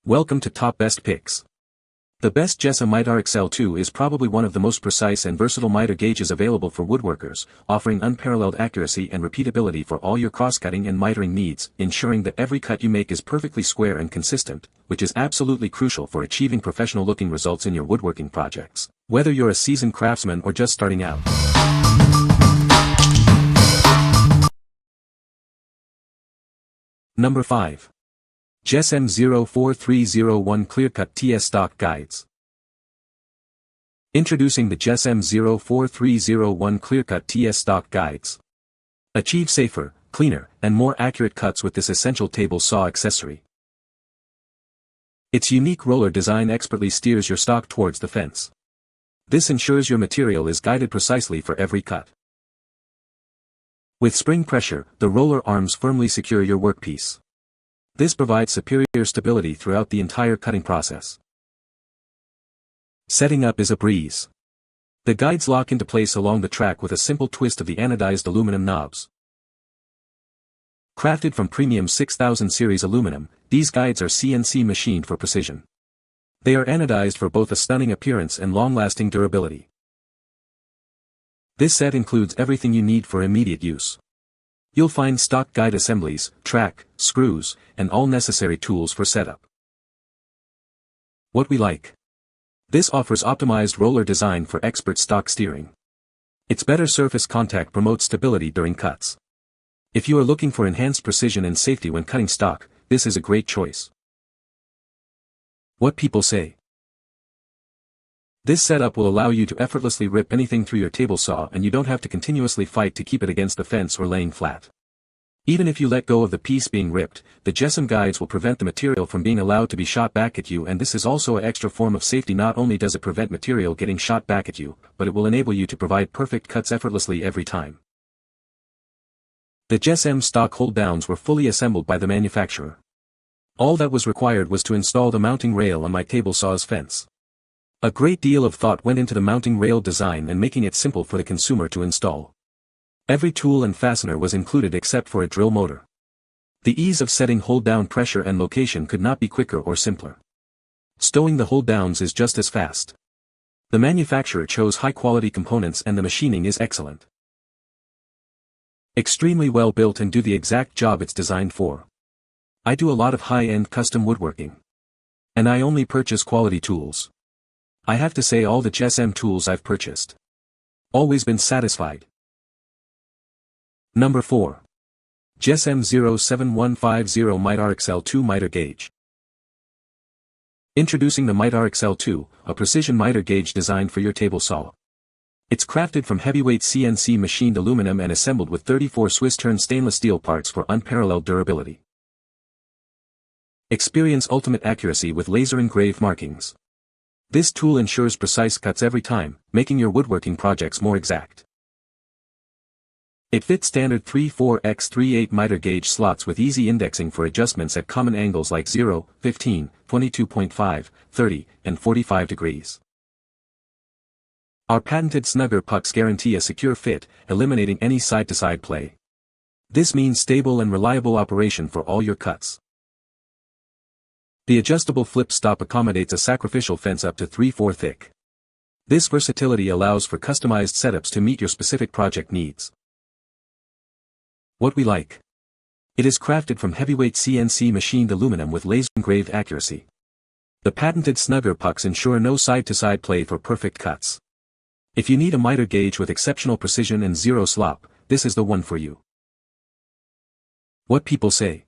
Welcome to Top Best Picks. The best Jessem Mite-r-excel II is probably one of the most precise and versatile miter gauges available for woodworkers, offering unparalleled accuracy and repeatability for all your crosscutting and mitering needs, ensuring that every cut you make is perfectly square and consistent, which is absolutely crucial for achieving professional-looking results in your woodworking projects, whether you're a seasoned craftsman or just starting out. Number 5. Jessem 04301 Clearcut TS Stock Guides. Introducing the Jessem 04301 Clearcut TS Stock Guides. Achieve safer, cleaner, and more accurate cuts with this essential table saw accessory. Its unique roller design expertly steers your stock towards the fence. This ensures your material is guided precisely for every cut. With spring pressure, the roller arms firmly secure your workpiece. This provides superior stability throughout the entire cutting process. Setting up is a breeze. The guides lock into place along the track with a simple twist of the anodized aluminum knobs. Crafted from premium 6000 series aluminum, these guides are CNC machined for precision. They are anodized for both a stunning appearance and long-lasting durability. This set includes everything you need for immediate use. You'll find stock guide assemblies, track, screws, and all necessary tools for setup. What we like. This offers optimized roller design for expert stock steering. Its better surface contact promotes stability during cuts. If you are looking for enhanced precision and safety when cutting stock, this is a great choice. What people say. This setup will allow you to effortlessly rip anything through your table saw, and you don't have to continuously fight to keep it against the fence or laying flat. Even if you let go of the piece being ripped, the Jessem guides will prevent the material from being allowed to be shot back at you, and this is also an extra form of safety. Not only does it prevent material getting shot back at you, but it will enable you to provide perfect cuts effortlessly every time. The Jessem stock hold downs were fully assembled by the manufacturer. All that was required was to install the mounting rail on my table saw's fence. A great deal of thought went into the mounting rail design and making it simple for the consumer to install. Every tool and fastener was included except for a drill motor. The ease of setting hold down pressure and location could not be quicker or simpler. Stowing the hold downs is just as fast. The manufacturer chose high quality components and the machining is excellent. Extremely well built and do the exact job it's designed for. I do a lot of high-end custom woodworking. And I only purchase quality tools. I have to say all the Jessem tools I've purchased. Always been satisfied. Number 4. Jessem 07150 Mite-R-excel II Miter Gauge. Introducing the Mite-R-excel II, a precision miter gauge designed for your table saw. It's crafted from heavyweight CNC machined aluminum and assembled with 34 Swiss turn stainless steel parts for unparalleled durability. Experience ultimate accuracy with laser engraved markings. This tool ensures precise cuts every time, making your woodworking projects more exact. It fits standard 3/4x3/8 miter gauge slots with easy indexing for adjustments at common angles like 0, 15, 22.5, 30, and 45 degrees. Our patented snugger pucks guarantee a secure fit, eliminating any side-to-side play. This means stable and reliable operation for all your cuts. The adjustable flip stop accommodates a sacrificial fence up to 3/4 thick. This versatility allows for customized setups to meet your specific project needs. What we like. It is crafted from heavyweight CNC machined aluminum with laser engraved accuracy. The patented snugger pucks ensure no side-to-side play for perfect cuts. If you need a miter gauge with exceptional precision and zero slop, this is the one for you. What people say.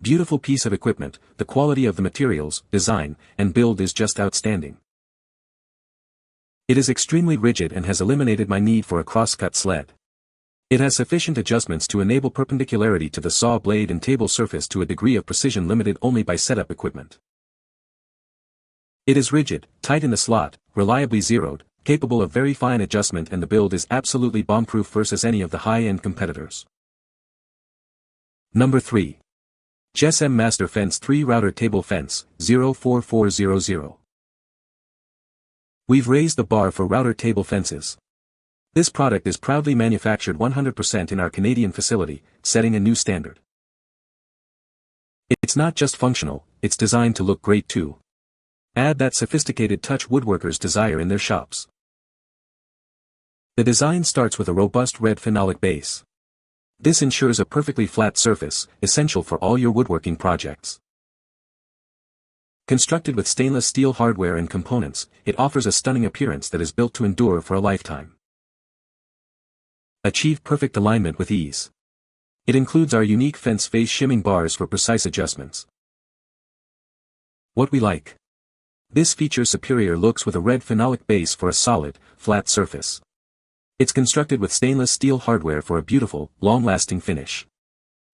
Beautiful piece of equipment, the quality of the materials, design, and build is just outstanding. It is extremely rigid and has eliminated my need for a crosscut sled. It has sufficient adjustments to enable perpendicularity to the saw blade and table surface to a degree of precision limited only by setup equipment. It is rigid, tight in the slot, reliably zeroed, capable of very fine adjustment, and the build is absolutely bomb-proof versus any of the high-end competitors. Number 3. Jessem Master Fence 3 Router Table Fence, 04400. We've raised the bar for router table fences. This product is proudly manufactured 100% in our Canadian facility, setting a new standard. It's not just functional, it's designed to look great too. Add that sophisticated touch woodworkers desire in their shops. The design starts with a robust red phenolic base. This ensures a perfectly flat surface, essential for all your woodworking projects. Constructed with stainless steel hardware and components, it offers a stunning appearance that is built to endure for a lifetime. Achieve perfect alignment with ease. It includes our unique fence face shimming bars for precise adjustments. What we like. This features superior looks with a red phenolic base for a solid, flat surface. It's constructed with stainless steel hardware for a beautiful, long-lasting finish.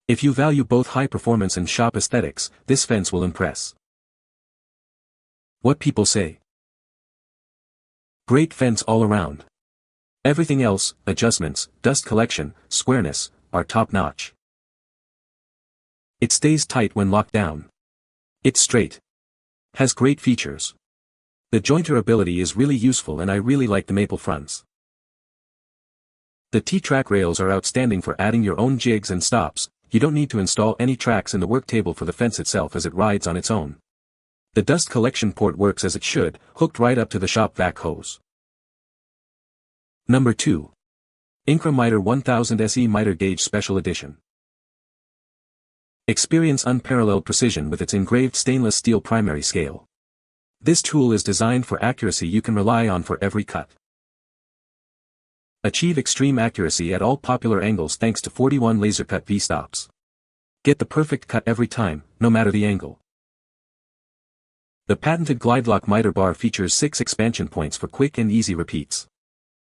If you value both high performance and shop aesthetics, this fence will impress. What people say. Great fence all around. Everything else, adjustments, dust collection, squareness, are top-notch. It stays tight when locked down. It's straight. Has great features. The jointer ability is really useful and I really like the maple fronts. The T-track rails are outstanding for adding your own jigs and stops. You don't need to install any tracks in the work table for the fence itself as it rides on its own. The dust collection port works as it should, hooked right up to the shop vac hose. Number 2. INCRA Mite-R 1000 SE Miter Gauge Special Edition. Experience unparalleled precision with its engraved stainless steel primary scale. This tool is designed for accuracy you can rely on for every cut. Achieve extreme accuracy at all popular angles thanks to 41 laser cut V-stops. Get the perfect cut every time, no matter the angle. The patented Glide Lock Miter bar features 6 expansion points for quick and easy repeats.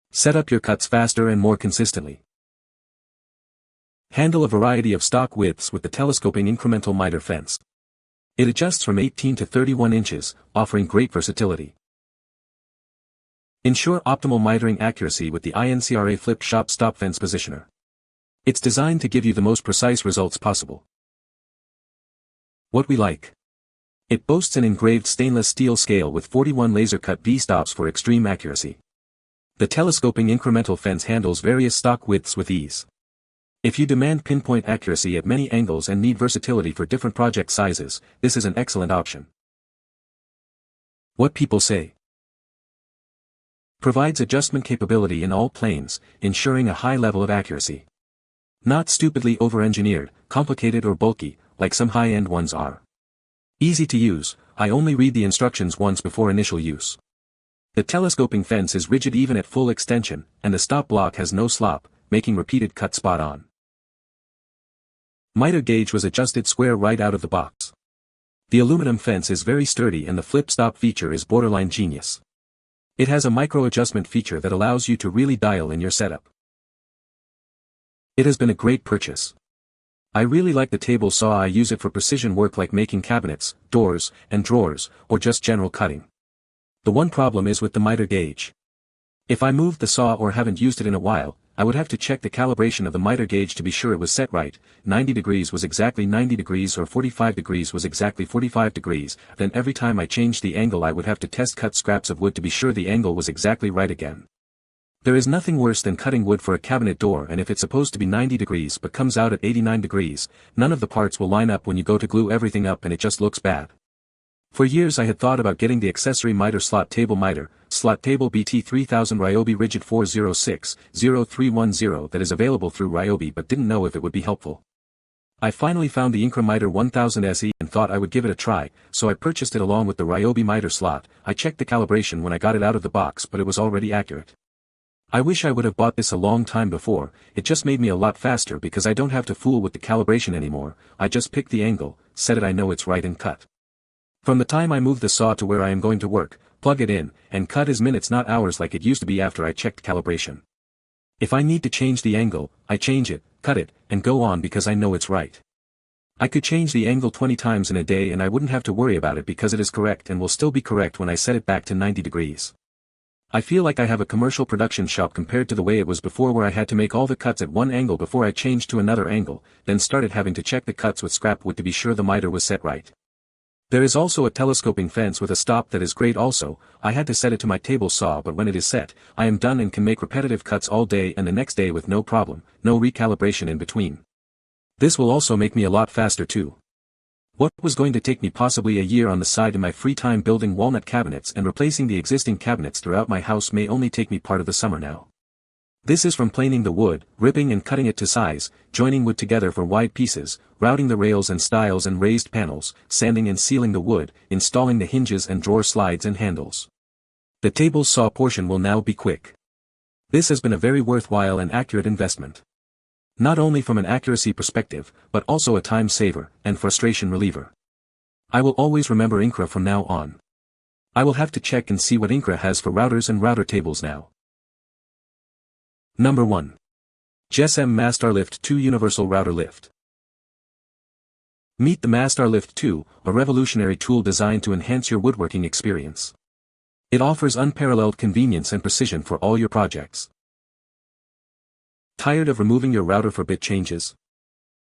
Set up your cuts faster and more consistently. Handle a variety of stock widths with the telescoping incremental miter fence. It adjusts from 18 to 31 inches, offering great versatility. Ensure optimal mitering accuracy with the INCRA flipped shop stop fence positioner. It's designed to give you the most precise results possible. What we like. It boasts an engraved stainless steel scale with 41 laser cut V-stops for extreme accuracy. The telescoping incremental fence handles various stock widths with ease. If you demand pinpoint accuracy at many angles and need versatility for different project sizes, this is an excellent option. What people say. Provides adjustment capability in all planes, ensuring a high level of accuracy. Not stupidly over-engineered, complicated or bulky, like some high-end ones are. Easy to use, I only read the instructions once before initial use. The telescoping fence is rigid even at full extension, and the stop block has no slop, making repeated cut spot on. Miter gauge was adjusted square right out of the box. The aluminum fence is very sturdy and the flip stop feature is borderline genius. It has a micro adjustment feature that allows you to really dial in your setup. It has been a great purchase. I really like the table saw. I use it for precision work like making cabinets, doors, and drawers, or just general cutting. The one problem is with the miter gauge. If I moved the saw or haven't used it in a while, I would have to check the calibration of the miter gauge to be sure it was set right. 90 degrees was exactly 90 degrees or 45 degrees was exactly 45 degrees, then every time I changed the angle I would have to test cut scraps of wood to be sure the angle was exactly right again. There is nothing worse than cutting wood for a cabinet door, and if it's supposed to be 90 degrees but comes out at 89 degrees, none of the parts will line up when you go to glue everything up and it just looks bad. For years I had thought about getting the accessory miter slot table BT 3000 Ryobi Rigid 406-0310 that is available through Ryobi, but didn't know if it would be helpful. I finally found the INCRA Mite-R 1000 SE and thought I would give it a try, so I purchased it along with the Ryobi miter slot. I checked the calibration when I got it out of the box, but it was already accurate. I wish I would have bought this a long time before. It just made me a lot faster because I don't have to fool with the calibration anymore. I just pick the angle, set it, I know it's right, and cut. From the time I move the saw to where I am going to work, plug it in, and cut is minutes not hours like it used to be after I checked calibration. If I need to change the angle, I change it, cut it, and go on because I know it's right. I could change the angle 20 times in a day and I wouldn't have to worry about it because it is correct and will still be correct when I set it back to 90 degrees. I feel like I have a commercial production shop compared to the way it was before, where I had to make all the cuts at one angle before I changed to another angle, then started having to check the cuts with scrap wood to be sure the miter was set right. There is also a telescoping fence with a stop that is great also. I had to set it to my table saw, but when it is set, I am done and can make repetitive cuts all day and the next day with no problem, no recalibration in between. This will also make me a lot faster too. What was going to take me possibly a year on the side in my free time building walnut cabinets and replacing the existing cabinets throughout my house may only take me part of the summer now. This is from planing the wood, ripping and cutting it to size, joining wood together for wide pieces, routing the rails and stiles and raised panels, sanding and sealing the wood, installing the hinges and drawer slides and handles. The table saw portion will now be quick. This has been a very worthwhile and accurate investment. Not only from an accuracy perspective, but also a time saver and frustration reliever. I will always remember INCRA from now on. I will have to check and see what INCRA has for routers and router tables now. Number 1. Jessem Mite-r-excel II Universal Router Lift. Meet the Mast-R-Lift II, a revolutionary tool designed to enhance your woodworking experience. It offers unparalleled convenience and precision for all your projects. Tired of removing your router for bit changes?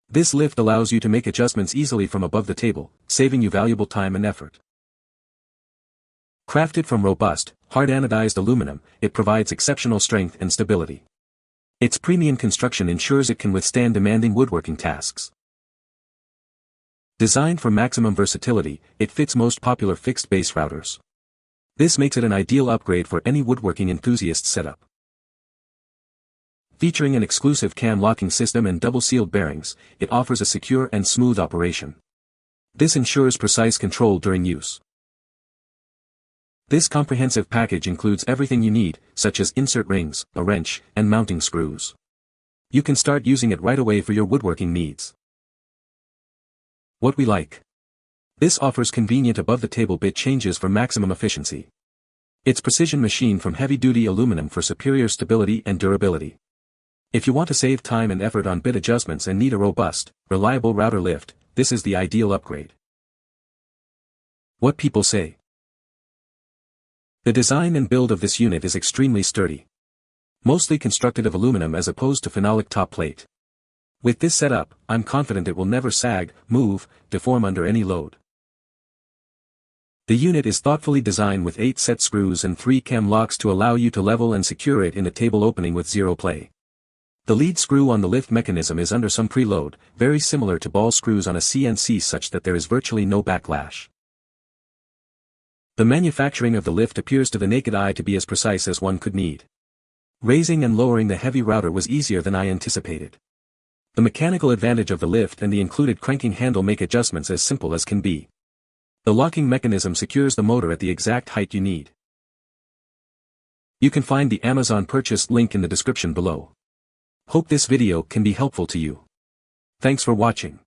This lift allows you to make adjustments easily from above the table, saving you valuable time and effort. Crafted from robust, hard anodized aluminum, it provides exceptional strength and stability. Its premium construction ensures it can withstand demanding woodworking tasks. Designed for maximum versatility, it fits most popular fixed-base routers. This makes it an ideal upgrade for any woodworking enthusiast setup. Featuring an exclusive cam locking system and double-sealed bearings, it offers a secure and smooth operation. This ensures precise control during use. This comprehensive package includes everything you need, such as insert rings, a wrench, and mounting screws. You can start using it right away for your woodworking needs. What we like. This offers convenient above-the-table bit changes for maximum efficiency. It's precision machined from heavy-duty aluminum for superior stability and durability. If you want to save time and effort on bit adjustments and need a robust, reliable router lift, this is the ideal upgrade. What people say. The design and build of this unit is extremely sturdy. Mostly constructed of aluminum as opposed to phenolic top plate. With this setup, I'm confident it will never sag, move, deform under any load. The unit is thoughtfully designed with 8 set screws and 3 cam locks to allow you to level and secure it in a table opening with zero play. The lead screw on the lift mechanism is under some preload, very similar to ball screws on a CNC such that there is virtually no backlash. The manufacturing of the lift appears to the naked eye to be as precise as one could need. Raising and lowering the heavy router was easier than I anticipated. The mechanical advantage of the lift and the included cranking handle make adjustments as simple as can be. The locking mechanism secures the motor at the exact height you need. You can find the Amazon purchase link in the description below. Hope this video can be helpful to you. Thanks for watching.